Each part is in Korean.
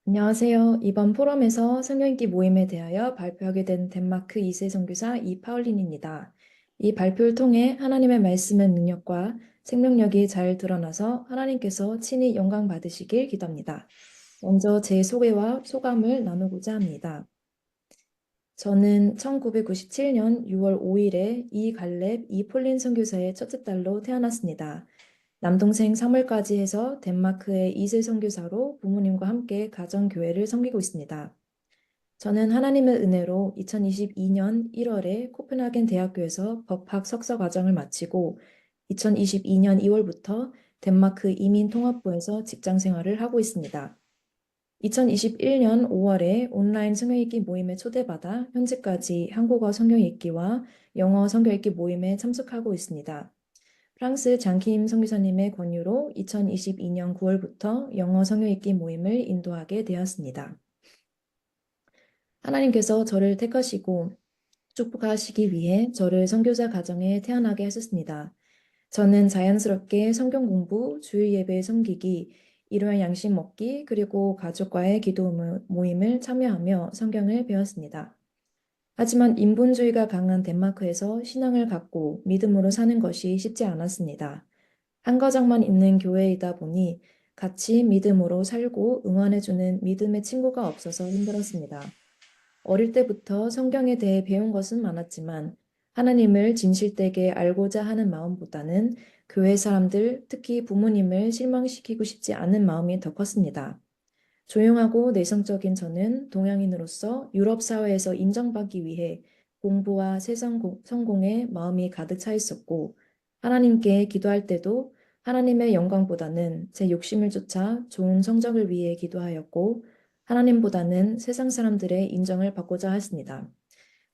안녕하세요. 이번 포럼에서 성경 읽기 모임에 대하여 발표하게 된 덴마크 2세 선교사 이파울린입니다. 이 발표를 통해 하나님의 말씀의 능력과 생명력이 잘 드러나서 하나님께서 친히 영광 받으시길 기도합니다. 먼저 제 소개와 소감을 나누고자 합니다. 저는 1997년 6월 5일에 이갈렙 이폴린 선교사의 첫째 딸로 태어났습니다. 남동생 3월까지 해서 덴마크의 2세 선교사로 부모님과 함께 가정교회를 섬기고 있습니다. 저는 하나님의 은혜로 2022년 1월에 코펜하겐 대학교에서 법학 석사 과정을 마치고 2022년 2월부터 덴마크 이민통합부에서 직장 생활을 하고 있습니다. 2021년 5월에 온라인 성경 읽기 모임에 초대받아 현재까지 한국어 성경 읽기와 영어 성경 읽기 모임에 참석하고 있습니다. 프랑스 장킴 선교사님의 권유로 2022년 9월부터 영어 성경 읽기 모임을 인도하게 되었습니다. 하나님께서 저를 택하시고 축복하시기 위해 저를 선교사 가정에 태어나게 하셨습니다. 저는 자연스럽게 성경 공부, 주일 예배 섬기기, 일요일 양식 먹기, 그리고 가족과의 기도 모임을 참여하며 성경을 배웠습니다. 하지만 인본주의가 강한 덴마크에서 신앙을 갖고 믿음으로 사는 것이 쉽지 않았습니다. 한 가정만 있는 교회이다 보니 같이 믿음으로 살고 응원해주는 믿음의 친구가 없어서 힘들었습니다. 어릴 때부터 성경에 대해 배운 것은 많았지만 하나님을 진실되게 알고자 하는 마음보다는 교회 사람들, 특히 부모님을 실망시키고 싶지 않은 마음이 더 컸습니다. 조용하고 내성적인 저는 동양인으로서 유럽 사회에서 인정받기 위해 공부와 세상 성공에 마음이 가득 차 있었고 하나님께 기도할 때도 하나님의 영광보다는 제 욕심을 쫓아 좋은 성적을 위해 기도하였고 하나님보다는 세상 사람들의 인정을 받고자 했습니다.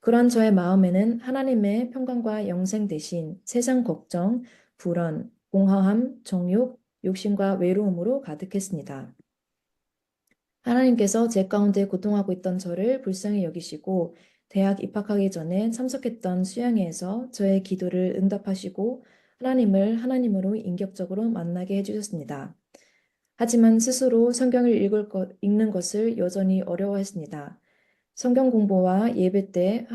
그런 저의 마음에는 하나님의 평강과 영생 대신 세상 걱정, 불안, 공허함, 정욕, 욕심과 외로움으로 가득했습니다. 하나님께서 제 가운데 고통하고 있던 저를 불쌍히 여기시고 대학 입학하기 전에 참석했던 수양회에서 저의 기도를 응답하시고 하나님을 하나님으로 인격적으로 만나게 해주셨습니다. 하지만 스스로 성경을 읽는 것을 여전히 어려워했습니다. 성경 공부와 예배 때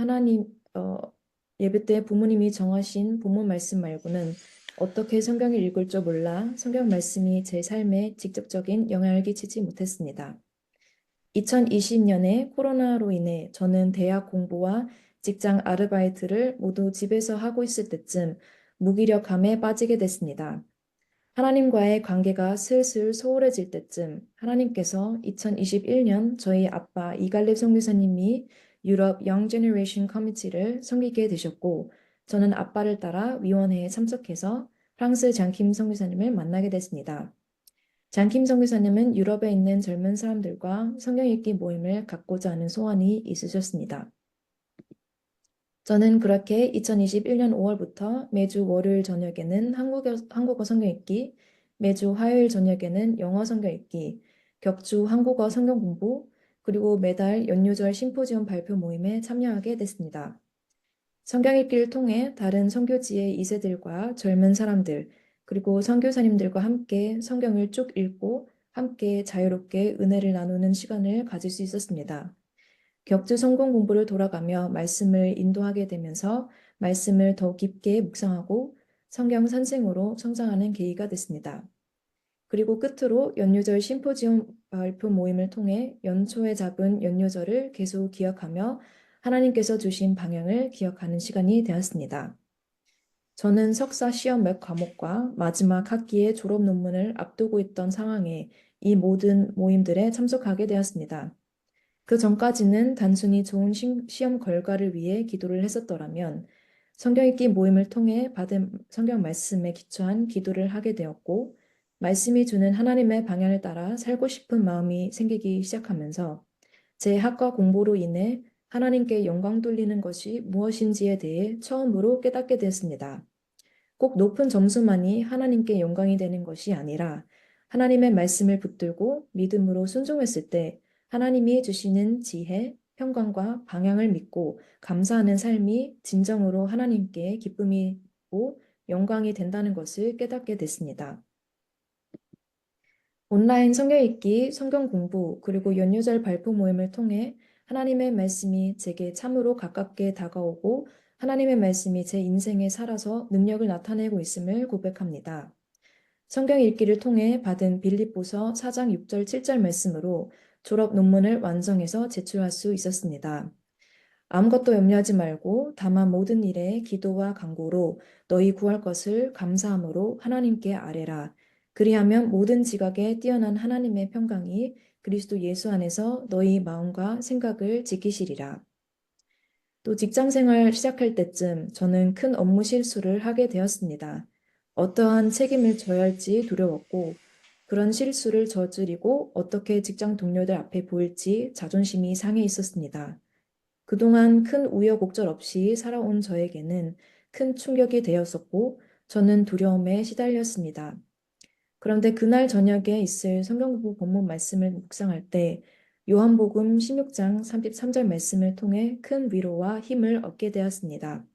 부모님이 정하신 본문 말씀 말고는 어떻게 성경을 읽을 줄 몰라 성경 말씀이 제 삶에 직접적인 영향을 끼치지 못했습니다. 2020년에 코로나로 인해 저는 대학 공부와 직장 아르바이트를 모두 집에서 하고 있을 때쯤 무기력함에 빠지게 됐습니다. 하나님과의 관계가 슬슬 소홀해질 때쯤 하나님께서 2021년 저희 아빠 이갈렙 선교사님이 유럽 영 제너레이션 커미티를 섬기게 되셨고 저는 아빠를 따라 위원회에 참석해서 프랑스 장킴 선교사님을 만나게 됐습니다. 장킴 선교사님은 유럽에 있는 젊은 사람들과 성경 읽기 모임을 갖고자 하는 소원이 있으셨습니다. 저는 그렇게 2021년 5월부터 매주 월요일 저녁에는 한국어 성경 읽기, 매주 화요일 저녁에는 영어 성경 읽기, 격주 한국어 성경 공부, 그리고 매달 연유절 심포지엄 발표 모임에 참여하게 됐습니다. 성경 읽기를 통해 다른 선교지의 2세들과 젊은 사람들, 그리고 선교사님들과 함께 성경을 쭉 읽고 함께 자유롭게 은혜를 나누는 시간을 가질 수 있었습니다. 격주 성경 공부를 돌아가며 말씀을 인도하게 되면서 말씀을 더 깊게 묵상하고 성경 선생으로 성장하는 계기가 됐습니다. 그리고 끝으로 연유절 심포지엄 발표 모임을 통해 연초에 잡은 연유절을 계속 기억하며 하나님께서 주신 방향을 기억하는 시간이 되었습니다. 저는 석사 시험 몇 과목과 마지막 학기의 졸업 논문을 앞두고 있던 상황에 이 모든 모임들에 참석하게 되었습니다. 그 전까지는 단순히 좋은 시험 결과를 위해 기도를 했었더라면 성경 읽기 모임을 통해 받은 성경 말씀에 기초한 기도를 하게 되었고 말씀이 주는 하나님의 방향을 따라 살고 싶은 마음이 생기기 시작하면서 제 학과 공부로 인해 하나님께 영광 돌리는 것이 무엇인지에 대해 처음으로 깨닫게 되었습니다. 꼭 높은 점수만이 하나님께 영광이 되는 것이 아니라 하나님의 말씀을 붙들고 믿음으로 순종했을 때 하나님이 주시는 지혜, 평강과 방향을 믿고 감사하는 삶이 진정으로 하나님께 기쁨이고 영광이 된다는 것을 깨닫게 됐습니다. 온라인 성경 읽기, 성경 공부, 그리고 연유절 발표 모임을 통해 하나님의 말씀이 제게 참으로 가깝게 다가오고 하나님의 말씀이 제 인생에 살아서 능력을 나타내고 있음을 고백합니다. 성경 읽기를 통해 받은 빌립보서 4장 6절 7절 말씀으로 졸업 논문을 완성해서 제출할 수 있었습니다. 아무것도 염려하지 말고 다만 모든 일에 기도와 간구로 너희 구할 것을 감사함으로 하나님께 아뢰라. 그리하면 모든 지각에 뛰어난 하나님의 평강이 그리스도 예수 안에서 너희 마음과 생각을 지키시리라. 또 직장 생활 시작할 때쯤 저는 큰 업무 실수를 하게 되었습니다. 어떠한 책임을 져야 할지 두려웠고, 그런 실수를 저지르고 어떻게 직장 동료들 앞에 보일지 자존심이 상해 있었습니다. 그동안 큰 우여곡절 없이 살아온 저에게는 큰 충격이 되었었고, 저는 두려움에 시달렸습니다. 그런데 그날 저녁에 있을 성경공부 본문 말씀을 묵상할 때 요한복음 16장 33절 말씀을 통해 큰 위로와 힘을 얻게 되었습니다.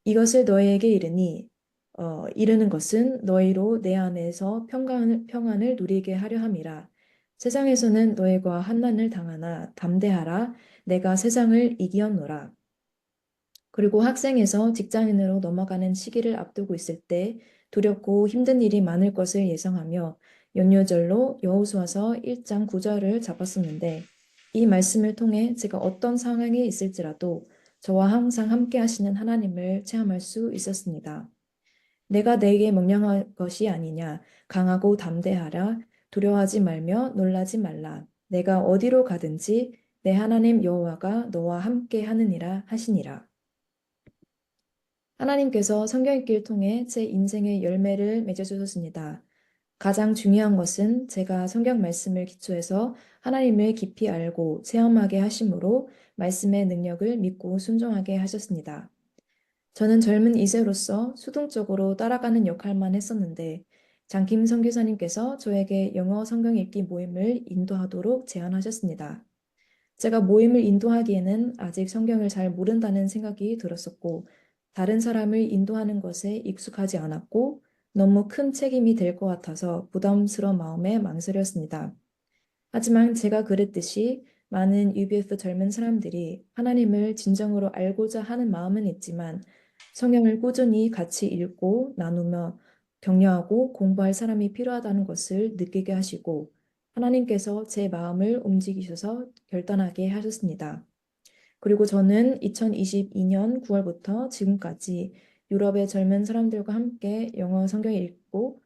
이것을 너희에게 이르는 것은 너희로 내 안에서 평안을 누리게 하려 함이라. 세상에서는 너희가 환난을 당하나 담대하라. 내가 세상을 이기었노라. 그리고 학생에서 직장인으로 넘어가는 시기를 앞두고 있을 때 두렵고 힘든 일이 많을 것을 예상하며 연유절로 여호수아서 1장 9절을 잡았었는데 이 말씀을 통해 제가 어떤 상황에 있을지라도 저와 항상 함께 하시는 하나님을 체험할 수 있었습니다. 내가 내게 명령한 것이 아니냐. 강하고 담대하라. 두려워하지 말며 놀라지 말라. 내가 어디로 가든지 내 하나님 여호와가 너와 함께 하느니라 하시니라. 하나님께서 성경 읽기를 통해 제 인생의 열매를 맺어주셨습니다. 가장 중요한 것은 제가 성경 말씀을 기초해서 하나님을 깊이 알고 체험하게 하심으로 말씀의 능력을 믿고 순종하게 하셨습니다. 저는 젊은 이세로서 수동적으로 따라가는 역할만 했었는데 장김 선교사님께서 저에게 영어 성경 읽기 모임을 인도하도록 제안하셨습니다. 제가 모임을 인도하기에는 아직 성경을 잘 모른다는 생각이 들었었고, 다른 사람을 인도하는 것에 익숙하지 않았고, 너무 큰 책임이 될 것 같아서 부담스러운 마음에 망설였습니다. 하지만 제가 그랬듯이 많은 UBF 젊은 사람들이 하나님을 진정으로 알고자 하는 마음은 있지만 성경을 꾸준히 같이 읽고 나누며 격려하고 공부할 사람이 필요하다는 것을 느끼게 하시고 하나님께서 제 마음을 움직이셔서 결단하게 하셨습니다. 그리고 저는 2022년 9월부터 지금까지 유럽의 젊은 사람들과 함께 영어 성경을 읽고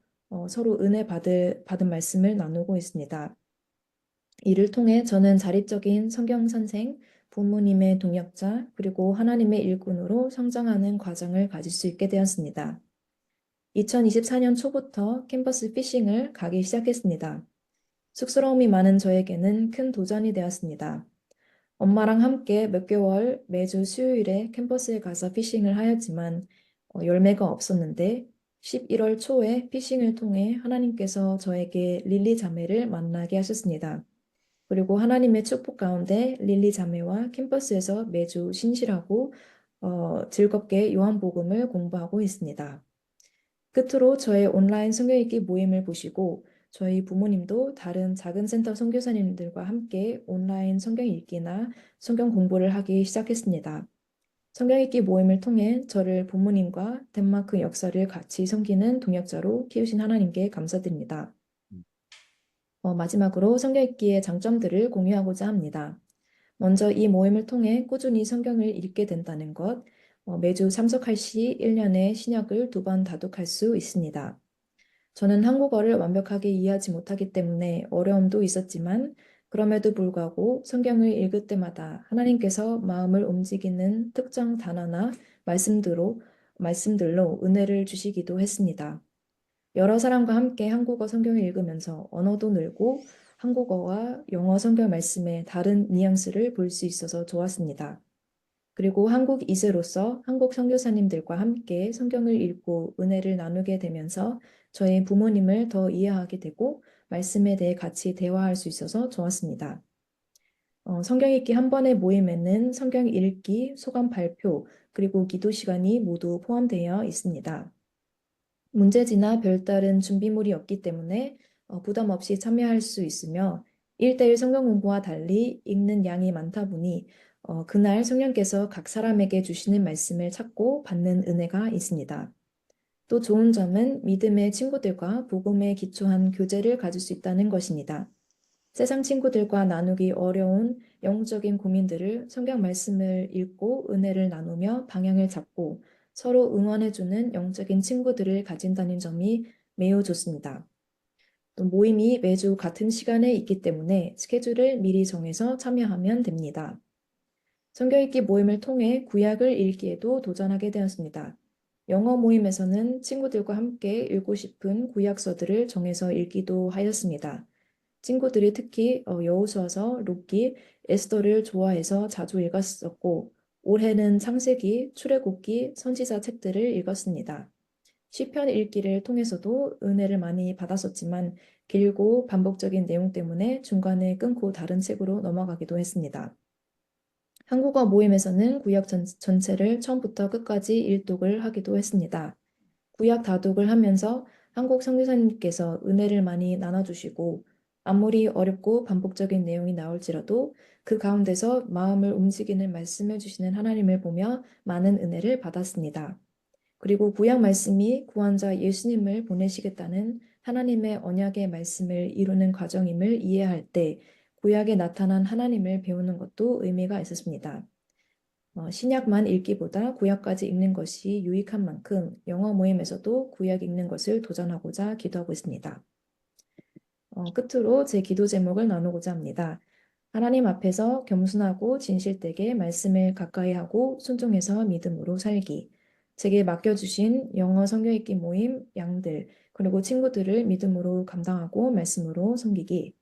서로 받은 말씀을 나누고 있습니다. 이를 통해 저는 자립적인 성경 선생, 부모님의 동역자, 그리고 하나님의 일꾼으로 성장하는 과정을 가질 수 있게 되었습니다. 2024년 초부터 캠퍼스 피싱을 가기 시작했습니다. 쑥스러움이 많은 저에게는 큰 도전이 되었습니다. 엄마랑 함께 몇 개월 매주 수요일에 캠퍼스에 가서 피싱을 하였지만 열매가 없었는데 11월 초에 피싱을 통해 하나님께서 저에게 릴리 자매를 만나게 하셨습니다. 그리고 하나님의 축복 가운데 릴리 자매와 캠퍼스에서 매주 신실하고 즐겁게 요한복음을 공부하고 있습니다. 끝으로 저의 온라인 성경 읽기 모임을 보시고 저희 부모님도 다른 작은 센터 선교사님들과 함께 온라인 성경 읽기나 성경 공부를 하기 시작했습니다. 성경 읽기 모임을 통해 저를 부모님과 덴마크 역사를 같이 섬기는 동역자로 키우신 하나님께 감사드립니다. 마지막으로 성경 읽기의 장점들을 공유하고자 합니다. 먼저 이 모임을 통해 꾸준히 성경을 읽게 된다는 것, 매주 참석할 시 1년에 신약을 2번 다독할 수 있습니다. 저는 한국어를 완벽하게 이해하지 못하기 때문에 어려움도 있었지만 그럼에도 불구하고 성경을 읽을 때마다 하나님께서 마음을 움직이는 특정 단어나 말씀들로 은혜를 주시기도 했습니다. 여러 사람과 함께 한국어 성경을 읽으면서 언어도 늘고 한국어와 영어 성경 말씀의 다른 뉘앙스를 볼 수 있어서 좋았습니다. 그리고 한국 이세로서 한국 선교사님들과 함께 성경을 읽고 은혜를 나누게 되면서 저희 부모님을 더 이해하게 되고 말씀에 대해 같이 대화할 수 있어서 좋았습니다. 성경 읽기 한 번의 모임에는 성경 읽기, 소감 발표, 그리고 기도 시간이 모두 포함되어 있습니다. 문제지나 별다른 준비물이 없기 때문에 부담 없이 참여할 수 있으며 1대1 성경 공부와 달리 읽는 양이 많다 보니 그날 성령께서 각 사람에게 주시는 말씀을 찾고 받는 은혜가 있습니다. 또 좋은 점은 믿음의 친구들과 복음에 기초한 교제를 가질 수 있다는 것입니다. 세상 친구들과 나누기 어려운 영적인 고민들을 성경 말씀을 읽고 은혜를 나누며 방향을 잡고 서로 응원해주는 영적인 친구들을 가진다는 점이 매우 좋습니다. 또 모임이 매주 같은 시간에 있기 때문에 스케줄을 미리 정해서 참여하면 됩니다. 성경 읽기 모임을 통해 구약을 읽기에도 도전하게 되었습니다. 영어 모임에서는 친구들과 함께 읽고 싶은 구약서들을 정해서 읽기도 하였습니다. 친구들이 특히 여호수아서, 룻기, 에스더를 좋아해서 자주 읽었었고 올해는 창세기, 출애굽기, 선지자 책들을 읽었습니다. 시편 읽기를 통해서도 은혜를 많이 받았었지만 길고 반복적인 내용 때문에 중간에 끊고 다른 책으로 넘어가기도 했습니다. 한국어 모임에서는 구약 전체를 처음부터 끝까지 일독을 하기도 했습니다. 구약 다독을 하면서 한국 선교사님께서 은혜를 많이 나눠주시고 아무리 어렵고 반복적인 내용이 나올지라도 그 가운데서 마음을 움직이는 말씀을 주시는 하나님을 보며 많은 은혜를 받았습니다. 그리고 구약 말씀이 구원자 예수님을 보내시겠다는 하나님의 언약의 말씀을 이루는 과정임을 이해할 때 구약에 나타난 하나님을 배우는 것도 의미가 있었습니다. 신약만 읽기보다 구약까지 읽는 것이 유익한 만큼 영어 모임에서도 구약 읽는 것을 도전하고자 기도하고 있습니다. 끝으로 제 기도 제목을 나누고자 합니다. 하나님 앞에서 겸손하고 진실되게 말씀을 가까이 하고 순종해서 믿음으로 살기. 제게 맡겨주신 영어 성경 읽기 모임 양들 그리고 친구들을 믿음으로 감당하고 말씀으로 섬기기.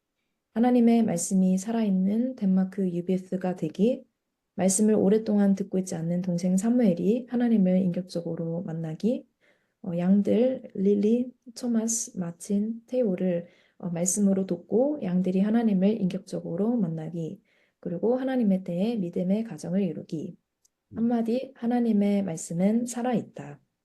하나님의 말씀이 살아있는 덴마크 UBS가 되기. 말씀을 오랫동안 듣고 있지 않는 동생 사무엘이 하나님을 인격적으로 만나기. 양들 릴리, 토마스, 마틴, 테오를 말씀으로 돕고 양들이 하나님을 인격적으로 만나기. 그리고 하나님에 대해 믿음의 가정을 이루기. 음, 한마디 하나님의 말씀은 살아있다.